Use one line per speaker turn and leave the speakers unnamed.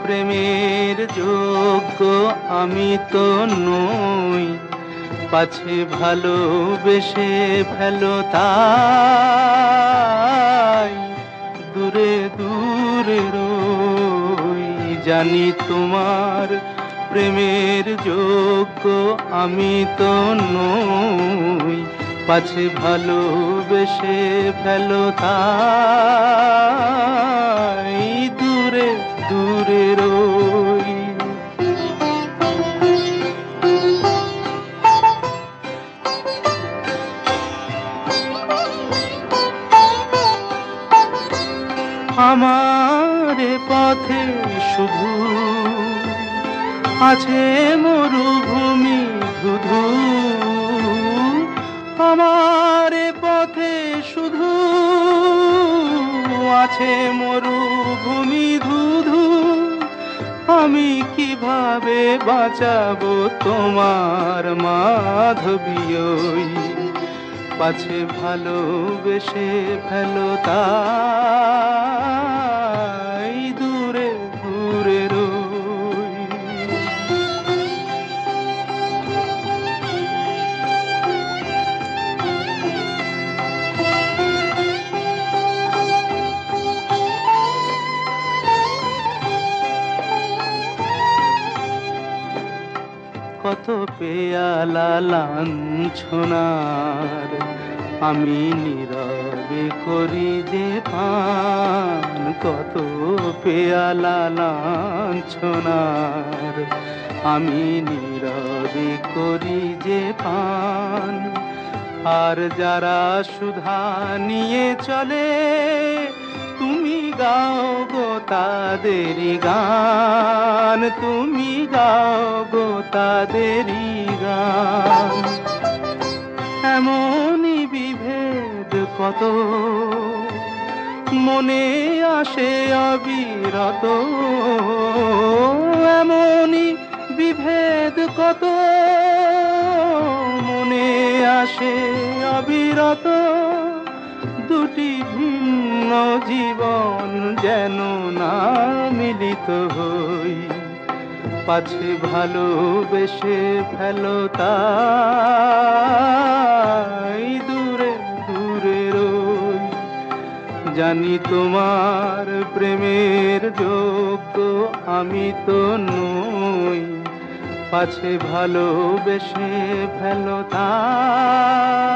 প্রেমের যোগ্য আমি তো নই, পাছে ভালোবেসে ফেলো তাই দূরে দূরে রই। জানি তোমার প্রেমের যোগ্য আমি তো নই, পাছে ভালোবেসে ফেলো তাই দূরে দূরে রই। আমার পথে শুধু আছে মরুভূমি ধুধু, আমার পথে শুধু আছে মরুভূমি ধুধু। আমি কিভাবে বাঁচাবো তোমার মাধবী ওই, পাছে ভালোবেসে ফেলো তাই দূরে দূরে রই। কত পেয়ালা লাঞ্ছনার আমি নীরবে করি যে পান, কত পেয়ালা লাঞ্ছনার আমি নীরবে করি যে পান। আর যারা সুধা নিয়ে চলে তুমি গাও গো তাদেরই গান, তুমি গাও গো তাদেরই গান। এমনই বিভেদ কত মনে আসে অবিরত, এমনই বিভেদ কত মনে আসে অবিরত। দুটি ভিন্ন জীবন যেন না মিলিত হই, পাছে ভালোবেসে ফেলো তাই দূরে দূরে রই। জানি তোমার প্রেমের যোগ্য আমি তো নই, পাছে ভালোবেসে ফেলো তাই